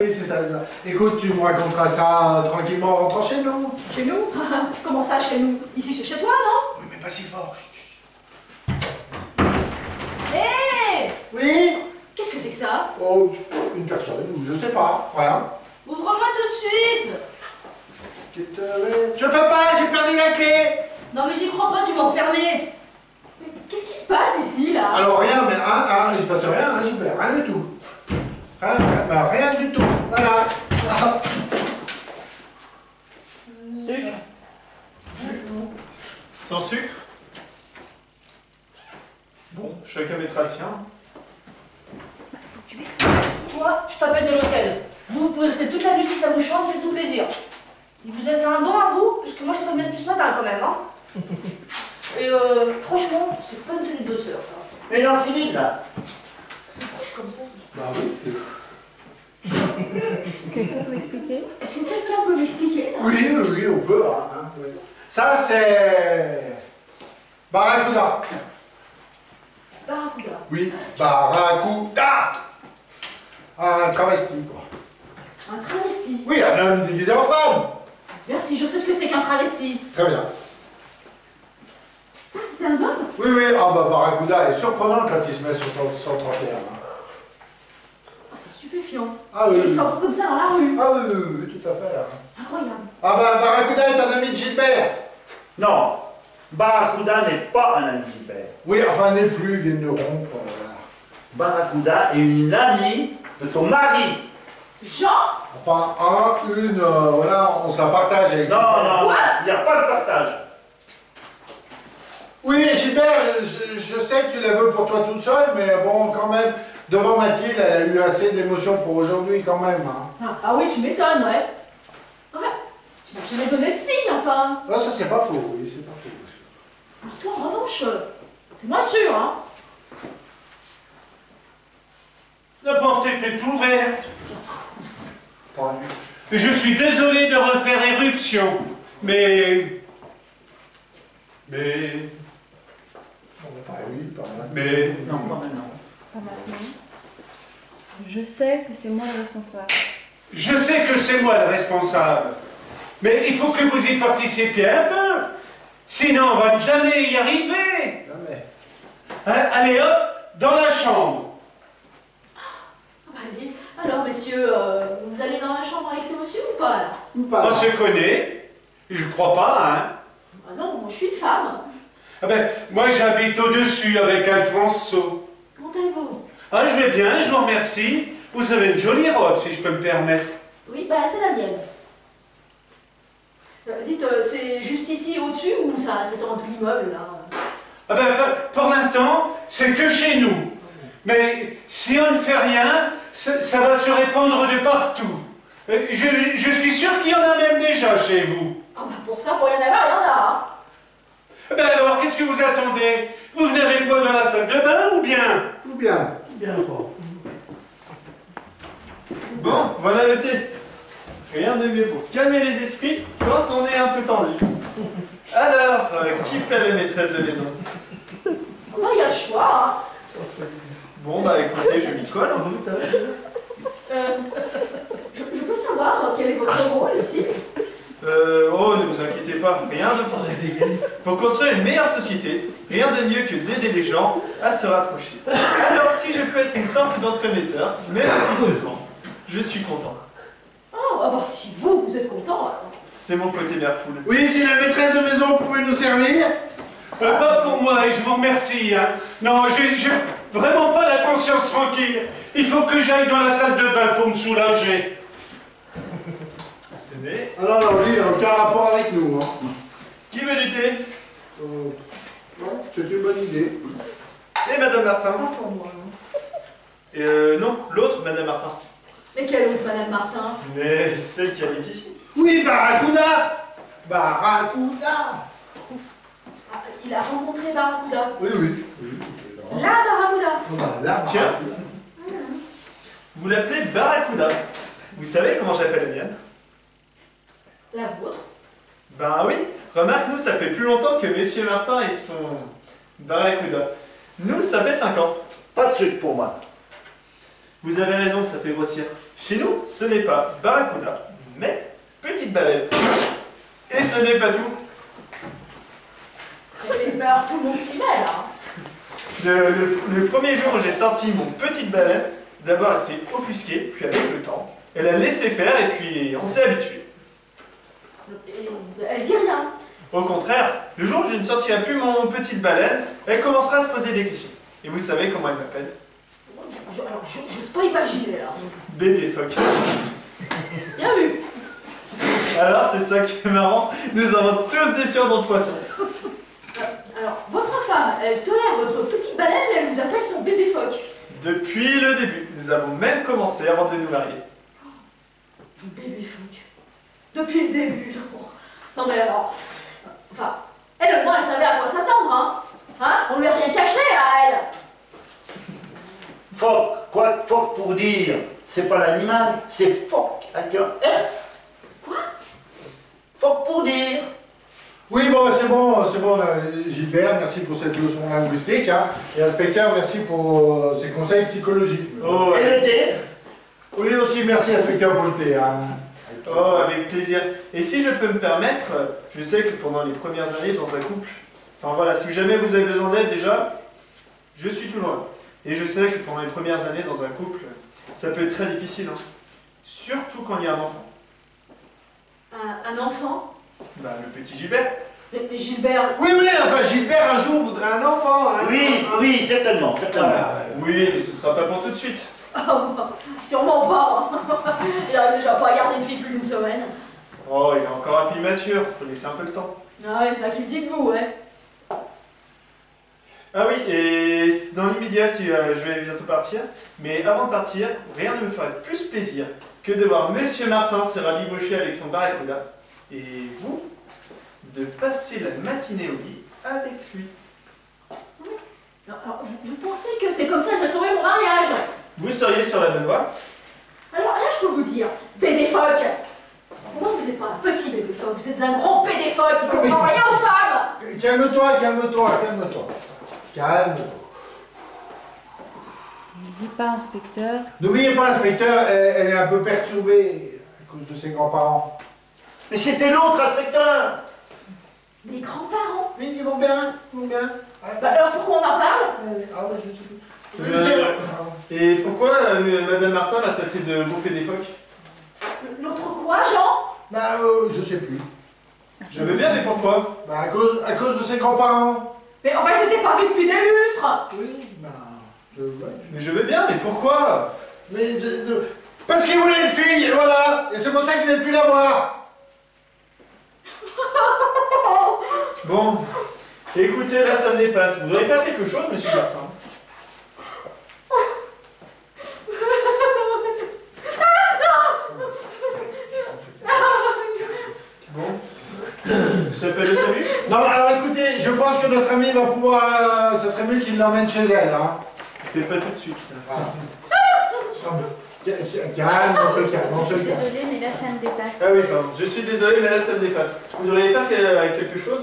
Oui, c'est ça. Écoute, tu me raconteras ça tranquillement en rentrant chez nous. Chez nous? Comment ça, chez nous? Ici, c'est chez toi, non? Oui, mais pas si fort. Hé! Oui? Qu'est-ce que c'est que ça? Oh, une personne, je sais pas, rien. Ouvre-moi tout de suite! Je peux pas, j'ai perdu la clé. Non mais j'y crois pas, tu m'as enfermé. Mais qu'est-ce qui se passe ici, là? Alors rien, mais il se passe rien, Gilbert, rien du tout. Rien du tout, voilà. Sucre? Sans sucre? Bon, chacun mettra le sien. Toi, je t'appelle de l'hôtel. Vous pouvez rester toute la nuit si ça vous chante, c'est tout plaisir. Il vous a fait un don à vous, parce que moi je t'attends bien depuis ce matin quand même, hein. Et franchement, c'est pas une tenue de sœur, ça. Mais dans le civil, là. Couche comme ça. Bah oui. Quelqu'un peut m'expliquer? Est-ce que quelqu'un peut m'expliquer, là? Oui, on peut. Hein, oui. Ça, c'est... Barracuda. Barracuda. Oui, Barracuda. Un travesti, quoi. Un travesti. Oui, un homme déguisé en femme. Merci, je sais ce que c'est qu'un travesti. Très bien. Ça, c'était un homme? Oui, Barracuda est surprenant quand il se met sur 131. Hein. Oh, c'est stupéfiant. Ah oui. Et il sort comme ça dans la rue. Ah oui, tout à fait. Hein. Incroyable. Barracuda est un ami de Gilbert. Non, Barracuda n'est pas un ami de Gilbert. Oui, enfin, n'est plus, il vient de rompre. Barracuda est une amie de ton mari. Jean? Enfin, voilà, on se la partage avec Non, Gilbert. non, il n'y a pas de partage. Oui, Gilbert, je sais que tu la veux pour toi tout seul, mais bon, quand même, devant Mathilde, elle a eu assez d'émotions pour aujourd'hui, quand même. Hein. Ah oui, tu m'étonnes, ouais. Enfin, tu m'as jamais donné de signe, enfin. Ah, ça, c'est pas faux, oui, c'est pas faux. Alors toi, en revanche, c'est moins sûr, hein. La porte était ouverte. Pas lui. Je suis désolé de refaire éruption, mais... Pas lui, pas mal. Mais... Non, pas maintenant. Pas maintenant. Je sais que c'est moi le responsable. Je sais que c'est moi le responsable. Mais il faut que vous y participiez un peu. Sinon, on va jamais y arriver. Jamais. Hein, allez hop, dans la chambre. Allez, alors messieurs, vous allez dans la chambre avec ce monsieur ou pas, là? Ou pas. On se connaît. Je crois pas, hein. Ah non, moi je suis une femme. Ah ben, moi j'habite au-dessus avec Alfonso. Comment allez-vous? Ah, je vais bien, je vous remercie. Vous avez une jolie robe, si je peux me permettre. Oui, bah c'est la mienne. Dites, c'est juste ici au-dessus ou ça, c'est dans l'immeuble, là? Ah ben, pour l'instant, c'est que chez nous. Mais si on ne fait rien, ça va se répandre de partout. Je suis sûr qu'il y en a même déjà chez vous. Ah bah pour ça, pour y en avoir, il y en a, hein. Ben alors, qu'est-ce que vous attendez? Vous venez avec moi dans la salle de bain ou bien? Ou bien. Bien pas. Bon, voilà le thé. Rien de mieux pour calmer les esprits quand on est un peu tendu. Alors, qui fait la maîtresse de maison? Bah il y a le choix, hein. Bon, bah écoutez, je m'y colle. Je peux savoir quel est votre rôle ici? Oh, ne vous inquiétez pas, rien de forcé. Pour construire une meilleure société, rien de mieux que d'aider les gens à se rapprocher. Alors, si je peux être une sorte d'entremetteur, même officieusement, je suis content. Oh, ah bah si vous êtes content, alors. C'est mon côté Merpoule. Oui, si la maîtresse de maison pouvait nous servir. Pas pour moi, et je vous remercie. Hein. Non, j'ai vraiment pas la conscience tranquille. Il faut que j'aille dans la salle de bain pour me soulager. Tenez. Ah non, lui, il n'a aucun rapport avec nous. Hein. Qui veut du thé? Non, c'est une bonne idée. Et Madame Martin? Pas pour moi, non. Non, l'autre, Madame Martin. Mais quelle autre, Madame Martin? Mais celle qui habite ici. Oui, Barracuda. Barracuda. Ah, il a rencontré Barracuda. Oui. La Barracuda. Là, Tiens. Vous l'appelez Barracuda. Vous savez comment j'appelle la mienne? La vôtre? Ben oui, remarque, nous, ça fait plus longtemps que Monsieur Martin et son Barracuda. Nous, ça fait 5 ans. Pas de sucre pour moi. Vous avez raison, ça fait grossir. Chez nous, ce n'est pas barracuda, mais petite baleine. Et ce n'est pas tout. Tout le monde s'y met là. Le premier jour où j'ai sorti mon petite baleine, d'abord elle s'est offusquée, puis avec le temps, elle a laissé faire et puis on s'est habitué. Elle dit rien. Au contraire, le jour où je ne sortirai plus mon petite baleine, elle commencera à se poser des questions. Et vous savez comment elle m'appelle? Alors, j'ose pas imaginer là. Bébé phoque. Bien vu. Alors c'est ça qui est marrant, nous avons tous des surnoms de poissons. Alors, votre femme, elle tolère votre petite baleine et elle vous appelle son bébé phoque. Depuis le début, nous avons même commencé avant de nous marier. Bébé phoque. Depuis le début. Non mais alors, enfin, elle au moins elle savait à quoi s'attendre, hein. On lui a rien caché à elle. Phoque, quoi phoque pour dire? C'est pas l'animal, c'est phoque avec un F. Quoi? Phoque pour dire. Oui, bon, c'est bon, Gilbert, merci pour cette leçon linguistique, hein. Et inspecteur, merci pour ces conseils psychologiques. Oh, Et le thé? Oui, aussi, merci, inspecteur, pour le thé, hein. oh, avec plaisir. Et si je peux me permettre, je sais que pendant les premières années dans un couple, enfin voilà, si jamais vous avez besoin d'aide déjà, je suis toujours là. Et je sais que pendant les premières années dans un couple, ça peut être très difficile, hein. Surtout quand il y a un enfant. Un enfant? Bah, le petit Gilbert. Mais Gilbert... Oui, enfin, Gilbert, un jour, voudrait un enfant, hein. Oui, certainement, certainement. Oui, mais ce ne sera pas pour tout de suite. Sûrement pas. Il n'arrive déjà pas à garder une fille plus d'une semaine. Oh, il est encore un peu immature, faut laisser un peu le temps. Ah ouais, à qui me dites-vous, ouais. Ah oui, et dans l'immédiat, si je vais bientôt partir, mais avant de partir, rien ne me ferait plus plaisir que de voir Monsieur Martin se rabibocher avec son barracuda, et vous, de passer la matinée au lit avec lui. Alors, vous pensez que c'est comme ça que je saurai mon mariage? Vous seriez sur la bonne voie? Alors là, je peux vous dire, bébé phoque. Moi, vous n'êtes pas un petit bébé phoque, vous êtes un gros bébé phoque qui comprend rien aux femmes. Calme-toi. N'oublie pas, inspecteur. N'oubliez pas, inspecteur, elle est un peu perturbée à cause de ses grands-parents. Mais c'était l'autre inspecteur. Des grands-parents. Oui, ils vont bien. Bah alors pourquoi on en parle? Ah, bah, je sais plus. C'est vrai. Et pourquoi Madame Martin l'a traité de gros des phoques? L'autre quoi, Jean? Bah, je sais plus. Je veux bien, mais pourquoi? Bah, à cause de ses grands-parents. Mais enfin, je les ai pas vus depuis des lustres. Oui, bah, ouais. Mais je veux bien, mais pourquoi? Mais, parce qu'il voulait une fille, voilà. Et c'est pour ça qu'il ne veut plus l'avoir. Bon, écoutez, là ça me dépasse. Vous devriez faire quelque chose, Monsieur Martin. Bon, j'appelle le salut. Non, alors écoutez, je pense que notre ami va pouvoir... ça serait mieux qu'il l'emmène chez elle, hein. Faites pas tout de suite, ça. Voilà. Calme, on se calme. Désolée, mais là, ça me dépasse. Ah oui, pardon. Je suis désolé, mais là ça me dépasse. Vous devriez faire quelque chose,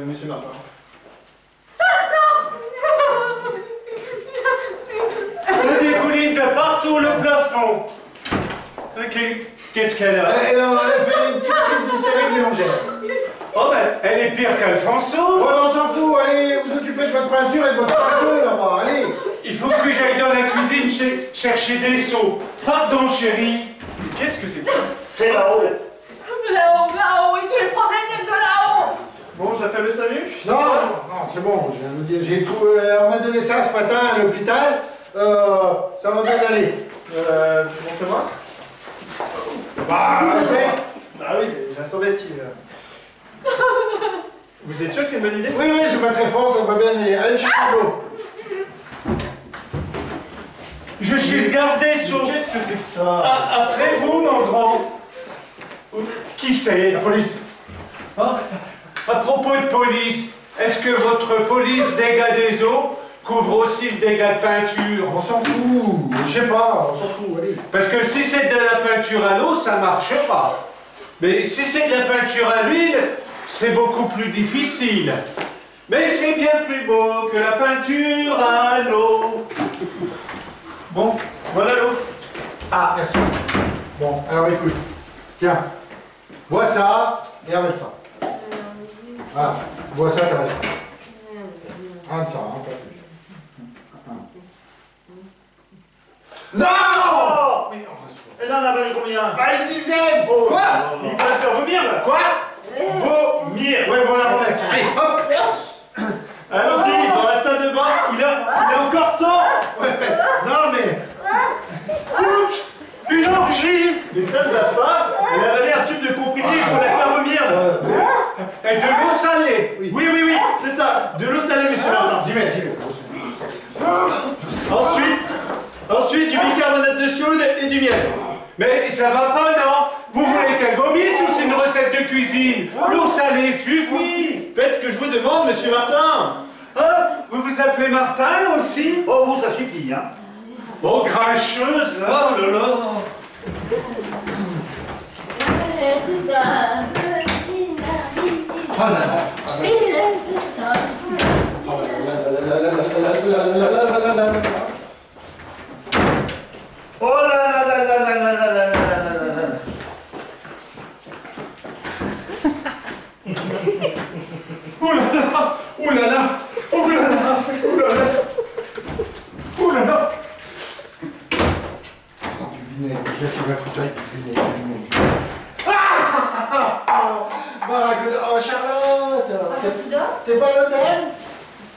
Monsieur Martin. Ça dégouline de partout le plafond. Ok, qu'est-ce qu'elle a? Elle a fait une petite crise d'hystérie mélangère. Oh ben, elle est pire qu'Alfonso. Ouais, on s'en fout, allez, vous occupez de votre peinture et de votre pinceau, là-bas, allez. Il faut que j'aille dans la cuisine chercher des seaux. Pardon, chérie. Qu'est-ce que c'est que ça? C'est là-haut. Là-haut, et tous les problèmes viennent de là-haut. Bon, j'appelle le salut. Non, c'est bon, je viens de vous dire, j'ai trouvé, on m'a donné ça ce matin à l'hôpital, ça va bien aller. Montrez-moi. Bah, en fait, Ah oui, j'ai un sorbetier là. Vous êtes sûr que c'est une bonne idée? oui, c'est pas très fort, ça va bien aller. Allez, cherchez l'eau. Je suis le garde des sceaux. Qu'est-ce que c'est que ça? Après vous, mon grand. Qui c'est? La police. Ah, à propos de police, est-ce que votre police dégâts des eaux couvre aussi le dégât de peinture? On s'en fout, je sais pas, on s'en fout, allez. Parce que si c'est de la peinture à l'eau, ça marche pas. Mais si c'est de la peinture à l'huile, c'est beaucoup plus difficile. Mais c'est bien plus beau que la peinture à l'eau. Bon, voilà l'eau. Ah, merci. Bon, alors écoute. Tiens. Bois ça et avale ça. Voilà. Bois ça et avale ça. Un de ça, hein, pas plus. Non! Oui, Et là, on a valé combien? bah, une dizaine! Quoi? Il va te faire vomir là. Quoi? Vomir. Ouais, bon, la remet. Allez, hop! Allons-y, dans la salle de bain, il est encore temps. Ouais. Non, mais. Une orgie! Mais ça ne va pas. Elle a avalé un tube de comprimé pour la faire vomir. Et de l'eau salée! Oui. Oui, c'est ça. De l'eau salée, monsieur Martin. J'y vais. Ensuite, du bicarbonate de soude et du miel. Mais ça va pas, non? Vous voulez qu'elle vomisse ou c'est une recette de cuisine? L'eau salée suffit! Faites ce que je vous demande, monsieur Martin. Hein? Vous vous appelez Martin aussi? Oh, vous, ça suffit, hein. Oh, grincheuse, là, oh là là! Oh là là. Oh là là là là là là là là là là là. Ouh là là! Ouh là là! Ouh là là! Ouh là là! Ouh là là! Du vinaigre. Qu'est-ce qu'il va foutre avec du vinaigre? Barracuda. Oh, Charlotte! T'es pas à l'hôtel?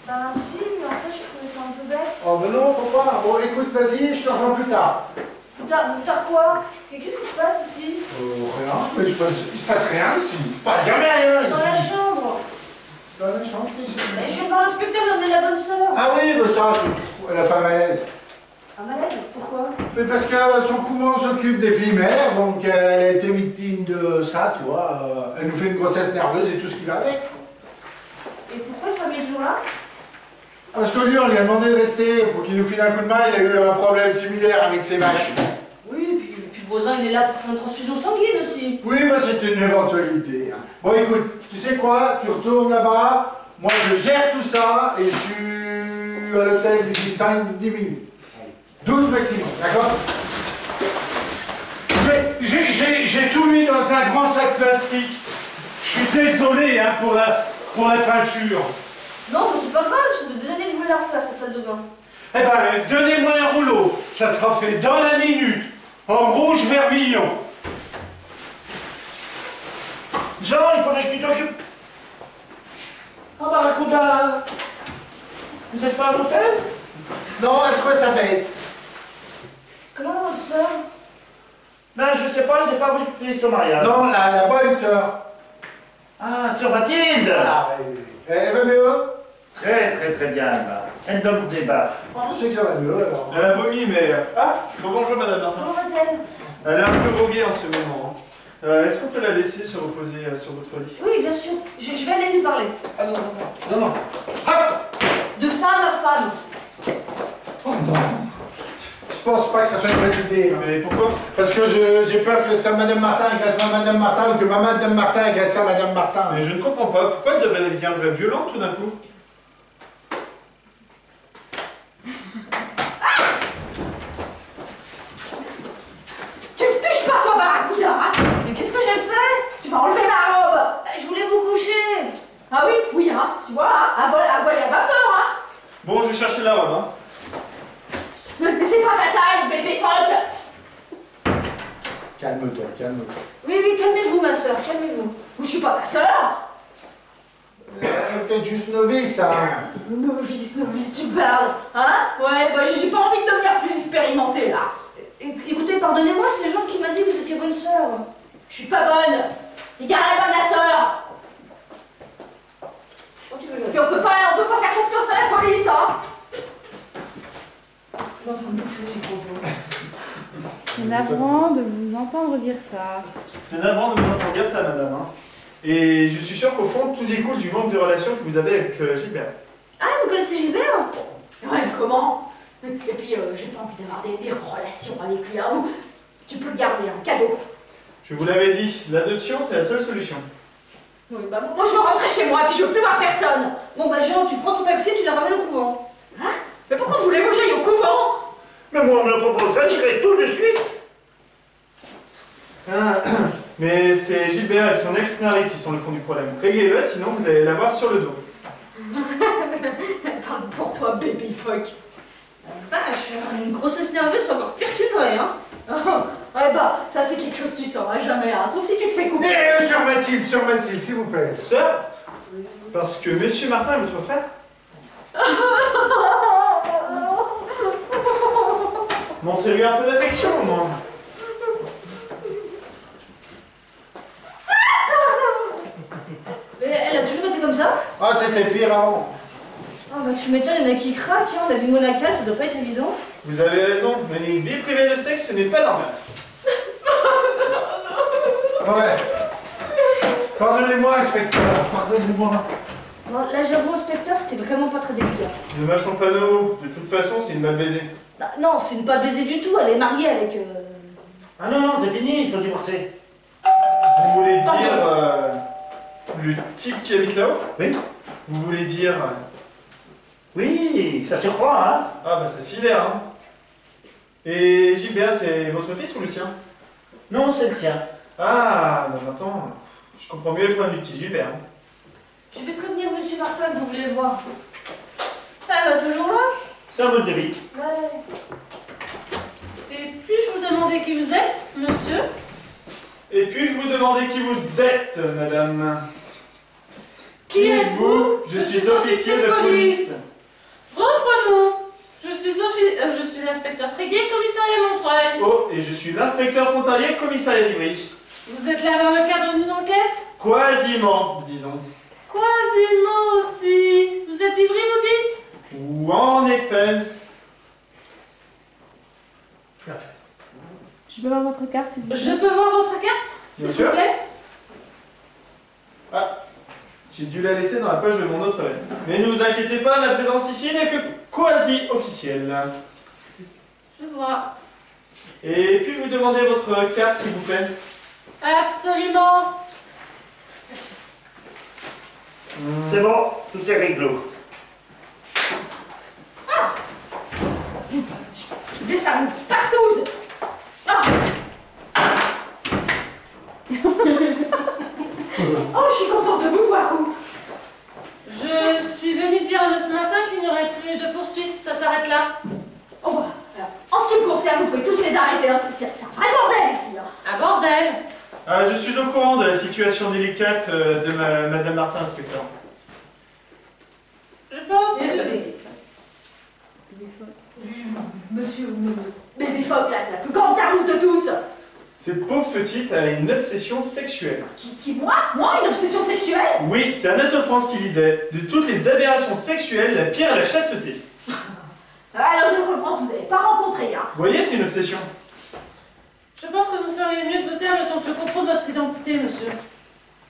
Bah si, mais en fait, je trouvais ça un peu bête. Oh, ben non, faut pas. Bon, écoute, vas-y, je te rejoins plus tard. Plus tard quoi? Et qu'est-ce qui se passe ici? Rien. Mais il se passe rien ici. Il se passe jamais rien Dans ici. la chambre. Dans la chambre, ici. Mais je viens de voir l'inspecteur, il emmenait la bonne sœur. Ah oui, mais ça, la femme à l'aise. Un malaise? Pourquoi? Mais parce que son couvent s'occupe des filles mères, donc elle a été victime de ça, tu vois. Elle nous fait une grossesse nerveuse et tout ce qui va avec. Et pourquoi le famille est toujours là? Parce que lui, on lui a demandé de rester pour qu'il nous file un coup de main. Il a eu un problème similaire avec ses vaches. Oui, et puis le voisin il est là pour faire une transfusion sanguine aussi. Oui, bah c'était une éventualité. Hein. Bon, écoute, tu sais quoi? Tu retournes là-bas. Moi, je gère tout ça et je suis à l'hôtel d'ici 5-10 minutes. 12 maximum, d'accord? J'ai tout mis dans un grand sac plastique. Je suis désolé hein, pour la peinture. Non, mais c'est pas grave, ça fait des années que je voulais la refaire cette salle de bain. Eh ben, donnez-moi un rouleau. Ça sera fait dans la minute. En rouge vermillon. Jean, il faudrait que tu t'occupes. Oh, Barracuda. Vous êtes pas à l'hôtel? Non, elle trouvait ça bête. Comment va votre sœur? Ben, je sais pas, j'ai pas voulu payer son mariage. Non, la bonne sœur. Ah, sur Mathilde. Ah, elle va mieux? Très bien, là. Elle donne des baffes. Oh, je sais que ça va mieux, alors. Elle a vomi, mais... Ah, bonjour madame Martin. Comment va-t-elle? Elle est un peu droguée en ce moment. Est-ce qu'on peut la laisser se reposer sur votre lit? Oui, bien sûr. Je vais aller lui parler. Ah non. Hop! De femme à femme. Oh non. Je pense pas que ça soit une bonne idée. Hein. Mais pourquoi? Parce que j'ai peur que ça Madame Martin agresse Madame Martin ou que Madame Martin agresse ça Madame Martin. Mais je ne comprends pas. Pourquoi elle deviendrait violente tout d'un coup? Tu me touches pas, toi, Barracuda, hein? Mais qu'est-ce que j'ai fait? Tu m'as enlevé ma robe. Je voulais vous coucher. Ah oui, hein? Tu vois, hein? À voler à vapeur, hein? Bon, je vais chercher la robe, hein. Mais c'est pas ta taille, bébé Franck. Calme-toi, calme-toi. Oui, calmez-vous, ma soeur, calmez-vous. Je suis pas ta sœur. Peut-être juste novice, ça. Novice, tu parles, hein? Ouais, bah j'ai pas envie de devenir plus expérimentée, là. Écoutez, pardonnez-moi, c'est Jean qui m'a dit que vous étiez bonne sœur. Je suis pas bonne. Regarde la bonne la sœur. Quand tu veux, Jean. Puis on peut pas faire confiance à la police, hein? Je suis en train de bouffer les propos. C'est navrant de vous entendre dire ça. C'est navrant de vous entendre dire ça, madame. Hein. Et je suis sûr qu'au fond, tout découle du manque de relation que vous avez avec Gilbert. Ah, vous connaissez Gilbert? Ouais, comment? Et puis j'ai pas envie d'avoir des relations avec lui, hein? Tu peux le garder en cadeau. Je vous l'avais dit, l'adoption, c'est la seule solution. Oui, bah moi je veux rentrer chez moi, et puis je veux plus voir personne. Bon, bah Jean, tu prends ton taxi, tu la ramènes au couvent. Hein? Mais pourquoi voulez-vous que j'aille au couvent? Mais moi, on me le proposerait, j'irai tout de suite. Ah, mais c'est Gilbert et son ex-mari qui sont le fond du problème. Réglez-le, sinon vous allez l'avoir sur le dos. Parle pour toi, baby fuck. Vache, une grossesse nerveuse, c'est encore pire qu'une vraie, hein. Ouais bah, ça c'est quelque chose que tu sauras jamais, hein, sauf si tu te fais couper. Et sur Mathilde, s'il vous plaît. Sœur, parce que Monsieur Martin est votre frère. Montrez-lui un peu d'affection, au moins. Mais elle a toujours été comme ça? Ah, c'était pire avant. Ah bah tu m'étonnes, il y en a qui craquent, hein. La vie monacale, ça doit pas être évident. Vous avez raison, mais une vie privée de sexe, ce n'est pas normal. Ouais. Pardonnez-moi, inspecteur, pardonnez-moi. Bon, là j'avoue, inspecteur, c'était vraiment pas très délicat. Ne mâchons pas nos mots. De toute façon, c'est une mal baisée. Bah, non, c'est une pas baisée du tout, elle est mariée avec... Ah non, non, c'est fini, ils sont divorcés. Vous voulez Pardon. dire le type qui habite là-haut? Oui. Vous voulez dire... Oui, ça surprend, hein. Ah bah c'est sidère, hein. Et Gilbert, c'est votre fils ou le sien? Non, c'est le sien. Ah, bah attends, je comprends mieux le problème du petit Gilbert. Hein. Je vais prévenir Monsieur Martin que vous voulez le voir. Elle va toujours là? C'est un mode de vie. Ouais. Et puis-je vous demander qui vous êtes, monsieur? Et puis je vous demandais qui vous êtes, madame. Qui êtes-vous? Je suis officier de police. Reprenons. Je suis l'inspecteur Tréguier, commissariat Montreuil. Oh, et je suis l'inspecteur Pontarlier, commissariat d'Ivry. Vous êtes là dans le cadre d'une enquête? Quasiment, disons. Quasiment aussi. Vous êtes d'Ivry, vous dites? Ou en effet. Je peux voir votre carte, s'il vous plaît? Je peux voir votre carte, s'il Bien vous sûr. plaît? Ah, j'ai dû la laisser dans la poche de mon autre veste. Mais ne vous inquiétez pas, ma présence ici n'est que quasi-officielle. Je vois. Et puis-je vous demander votre carte, s'il vous plaît? Absolument. C'est bon, tout est réglo. Je descends partout. Ah. Oh, je suis contente de vous voir, vous. Je suis venue dire ce matin qu'il n'y aurait plus de poursuite. Ça s'arrête là. Oh bah, alors, en ce qui me concerne, vous pouvez tous les arrêter, hein. C'est un vrai bordel ici, hein. Un bordel. Ah, je suis au courant de la situation délicate de Madame Martin, inspecteur. Je pense que... Monsieur, Baby Fuck, là, c'est la plus grande carlousse de tous. Cette pauvre petite a une obsession sexuelle. Moi, une obsession sexuelle? Oui, c'est Anatole de France qui lisait. De toutes les aberrations sexuelles, la pire est la chasteté. Alors, je France, vous n'avez pas rencontré, hein. Vous voyez, c'est une obsession. Je pense que vous feriez mieux de vous taire le temps que je contrôle votre identité, monsieur.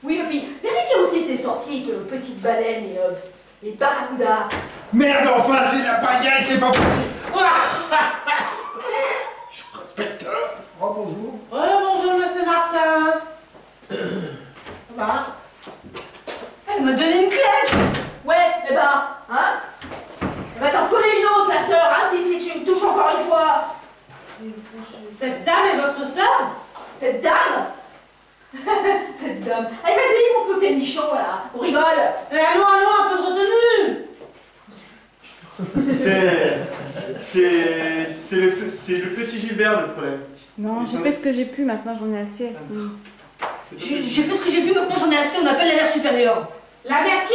Oui, et puis, vérifiez aussi ses sorties que Petite Baleine et Barracuda. Merde, enfin, c'est la pagaille, c'est pas possible. Je suis inspecteur. Oh, bonjour. Bonjour, monsieur Martin. Bah. Elle m'a donné une claque. Ouais, eh ben, hein. Ça va t'en coller une autre, la sœur, hein, si tu me touches encore une fois. Cette dame est votre sœur? Cette dame. Cette dame. Allez, vas-y, montre tes nichons, là. On rigole. Mais allons, un peu de retenue. C'est le petit Gilbert le problème. Non, j'ai fait ce que j'ai pu, maintenant j'en ai assez. J'ai fait ce que j'ai pu, maintenant j'en ai assez, on appelle la mère supérieure. La mère qui?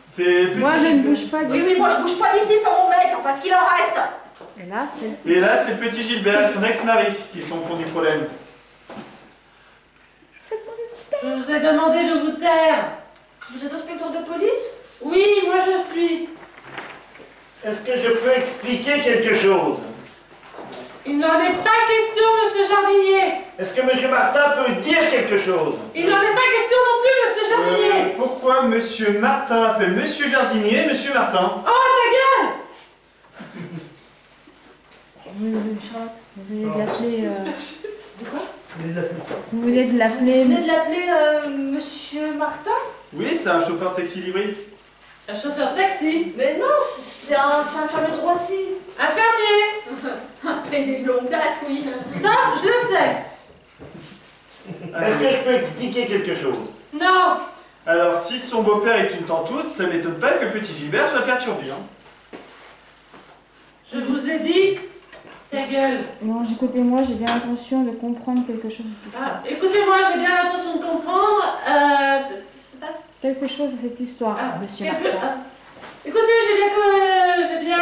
C'est le petit Moi, je ne Gilbert. bouge pas Oui, d'ici. oui, moi je bouge pas d'ici sans mon mec, enfin ce qu'il en reste. Et là, c'est... Et là, c'est le petit Gilbert et son ex-mari qui sont au fond du problème. Je vous ai demandé de vous taire. Vous êtes inspecteur de police? Oui, moi je suis. Est-ce que je peux expliquer quelque chose? Il n'en est pas question, monsieur Jardinier. Est-ce que M. Martin peut dire quelque chose? Il n'en est pas question non plus, monsieur Jardinier. Pourquoi Monsieur Martin appelle Monsieur Jardinier Monsieur Martin? Oh, ta gueule. Vous venez de l'appeler... De quoi? Vous venez de Vous l'appeler... venez de l'appeler Monsieur Martin? Oui, c'est un chauffeur taxi livré. Un chauffeur taxi. Mais non, c'est un fameux droitier. Un fermier. Un PD de longue date, oui. Ça, je le sais. Est-ce que je peux expliquer quelque chose? Non. Alors, si son beau-père est une tantousse, ça m'étonne pas que petit Gilbert soit perturbé. Hein. Je vous ai dit, ta gueule. Non, écoutez-moi, j'ai bien l'intention de comprendre quelque chose de tout ça. Ah, écoutez-moi, j'ai bien l'intention de comprendre ce qui se passe. Quelque chose de cette histoire, monsieur Martin. Écoutez, j'ai bien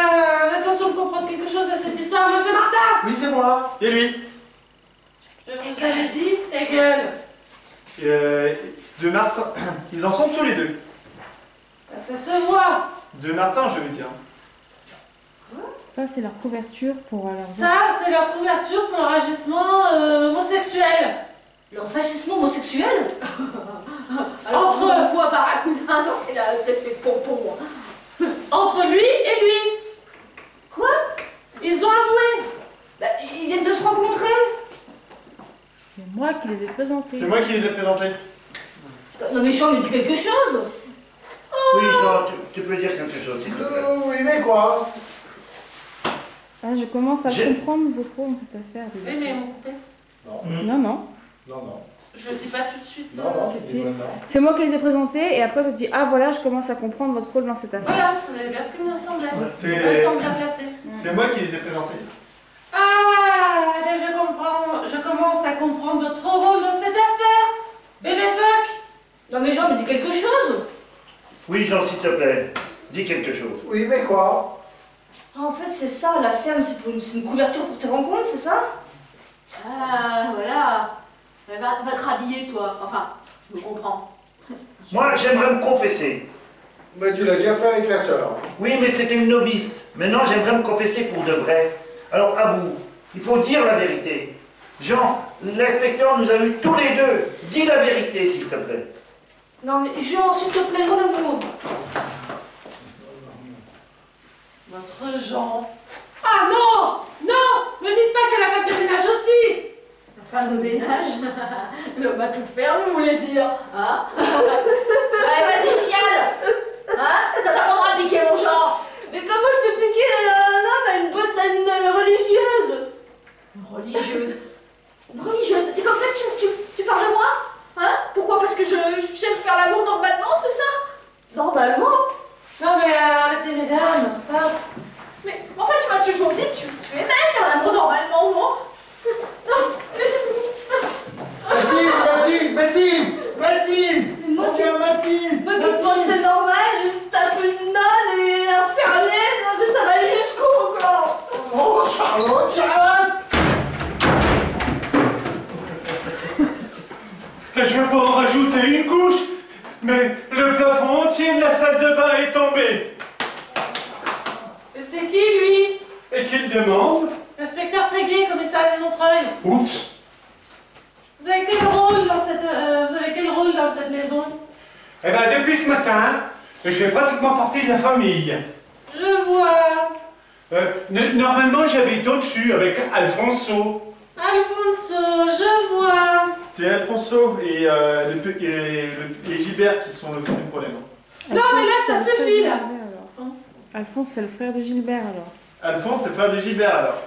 l'intention de comprendre quelque chose de cette histoire, monsieur Martin. Oui, c'est moi. Et lui Je vous avais dit, ta gueule. De Martin. Ils en sont tous les deux. Ça se voit. De Martin, je veux dire. Ça, c'est leur couverture pour leur... Ça, c'est leur couverture pour l'enrichissement homosexuel. L'enrichissement homosexuel? Alors, Entre- toi, Barracuda, ça c'est pour Entre lui et lui. Quoi? Ils ont avoué. Bah, ils viennent de se rencontrer. C'est moi qui les ai présentés. C'est moi qui les ai présentés. Non mais Jean me dit quelque chose. Oui, Jean, tu peux dire quelque chose, s'il te plaît. Oui, mais quoi? Ah, je commence à J'ai- comprendre votre rôle dans cette affaire. Oui, mais ils m'ont coupé. Non, Non, non. non, non. Je le dis pas tout de suite. Non, non, Si, c'est si. non. C'est moi qui les ai présentés et après tu te dis, ah voilà, je commence à comprendre votre rôle dans cette affaire. Voilà, c'est bien ce que me semblait. C'est- Pas le temps bien placé. C'est moi qui les ai présentés. Ah, eh bien je commence à comprendre votre rôle dans cette affaire. Bébé fuck. Non mais Jean me dit quelque chose. Oui, Jean, s'il te plaît, dis quelque chose. Oui, mais quoi? Ah, en fait c'est ça, la ferme c'est une couverture pour tes rencontres, c'est ça? Ah, voilà. Va te rhabiller, toi. Enfin, je me comprends. Moi, j'aimerais me confesser. Mais tu l'as déjà fait avec la sœur. Oui, mais c'était une novice. Maintenant, j'aimerais me confesser pour de vrai. Alors, à vous, il faut dire la vérité. Jean, l'inspecteur nous a eu tous les deux. Dis la vérité, s'il te plaît. Non mais Jean, s'il te plaît, non amour. Votre Jean. Ah non, non, me dites pas que la femme de ménage aussi. La femme de ménage. L'homme va tout faire, vous voulez dire. Hein? Ouais, vas-y, chiale. Hein? Ça t'apprendra à piquer mon genre. Mais comment je peux piquer un homme à une religieuse? Une religieuse. Une religieuse. C'est comme ça que tu parles de moi? Hein? Pourquoi? Parce que j'aime faire l'amour normalement, c'est ça? Normalement? Non mais arrêtez mesdames, stop. Mais en fait, tu m'as toujours dit que tu aimais faire l'amour normalement, non? Non, Mathilde! Mais moi qui- Reviens, Mathilde! Mais pour moi c'est normal, se tape une nonne et un fermier, non mais ça va aller jusqu'où encore? Oh, Charlotte! Je veux pas en rajouter une couche, mais le plafond entier de la salle de bain est tombé. Et c'est qui lui? Et qu'il demande? Inspecteur Tréguier, commissaire de Montreuil. Oups. Vous avez quel rôle dans cette maison? Eh ben, depuis ce matin, je fais pratiquement partie de la famille. Je vois. Normalement, j'habite au-dessus avec Alfonso. Alfonso, je vois. C'est Alfonso et Gilbert qui sont le fond du problème. Non, mais là, ça Alphonse, c'est le suffit, frère là. de Gilbert, alors. Alphonse, c'est le frère de Gilbert alors. Alphonse, c'est le frère de Gilbert alors.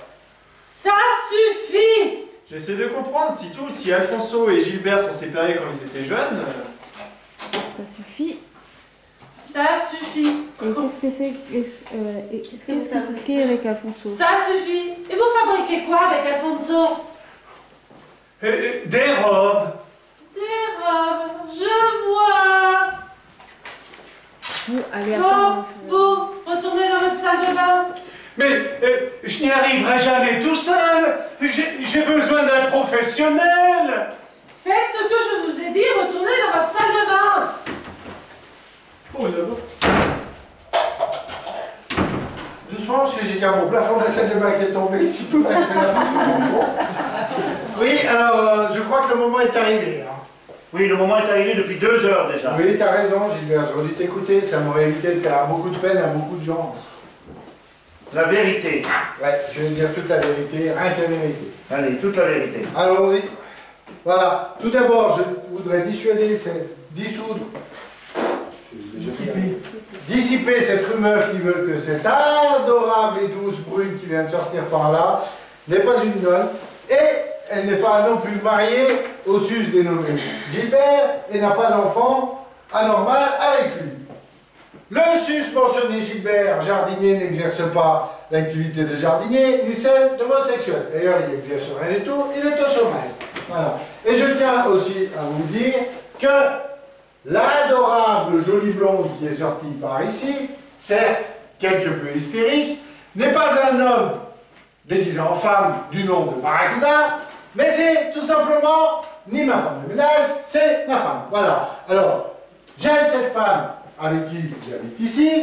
Ça suffit. J'essaie de comprendre si Alfonso et Gilbert sont séparés quand ils étaient jeunes. Ça suffit. Ça suffit. Et qu'est-ce que c'est qu'est-ce que vous faites avec Alfonso? Ça suffit. Et vous fabriquez quoi avec Alfonso? Des robes. Des robes, je vois. Vous, allez à Bon, part. vous, retournez dans votre salle de bain. Mais je n'y arriverai jamais tout seul. J'ai besoin d'un professionnel. Faites ce que je vous ai dit, retournez dans votre salle de bain. Oh là-bas. Doucement, parce que j'ai déjà mon plafond de la salle de bain qui est tombé ici. Oui, alors, je crois que le moment est arrivé. Hein. Oui, le moment est arrivé depuis 2 heures déjà. Oui, t'as raison, Gilbert, j'aurais dû t'écouter, ça m'aurait évité de faire beaucoup de peine à beaucoup de gens. La vérité. Ouais, je vais dire toute la vérité, rien que la vérité. Allez, toute la vérité. Allons-y. Voilà, tout d'abord, je voudrais dissuader, dissoudre. J'ai déjà fait. dissiper cette rumeur qui veut que cette adorable et douce brune qui vient de sortir par là n'est pas une nonne et elle n'est pas non plus mariée au sus dénommé Gilbert et n'a pas d'enfant anormal avec lui. Le sus mentionné Gilbert, jardinier, n'exerce pas l'activité de jardinier ni celle d'homosexuel. D'ailleurs, il n'exerce rien du tout, il est au chômage. Voilà. Et je tiens aussi à vous dire que l'adorable jolie blonde qui est sortie par ici, certes quelque peu hystérique, n'est pas un homme déguisé en femme du nom de Barracuda, mais c'est tout simplement ni ma femme de ménage, c'est ma femme. Voilà. Alors, j'aime cette femme avec qui j'habite ici,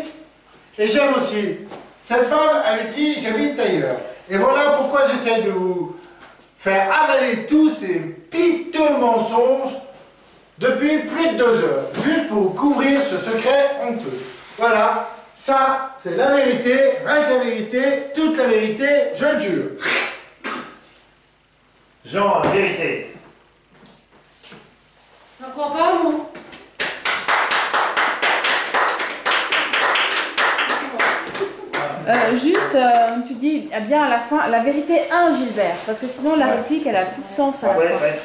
et j'aime aussi cette femme avec qui j'habite ailleurs. Et voilà pourquoi j'essaie de vous faire avaler tous ces piteux mensonges depuis plus de 2 heures, juste pour couvrir ce secret honteux. Voilà, ça c'est la vérité, rien que la vérité, toute la vérité, je le jure. Jean, la vérité. Je crois pas, moi. Tu dis bien à la fin la vérité 1 Gilbert, parce que sinon la réplique elle a plus de sens à la fin. Ouais.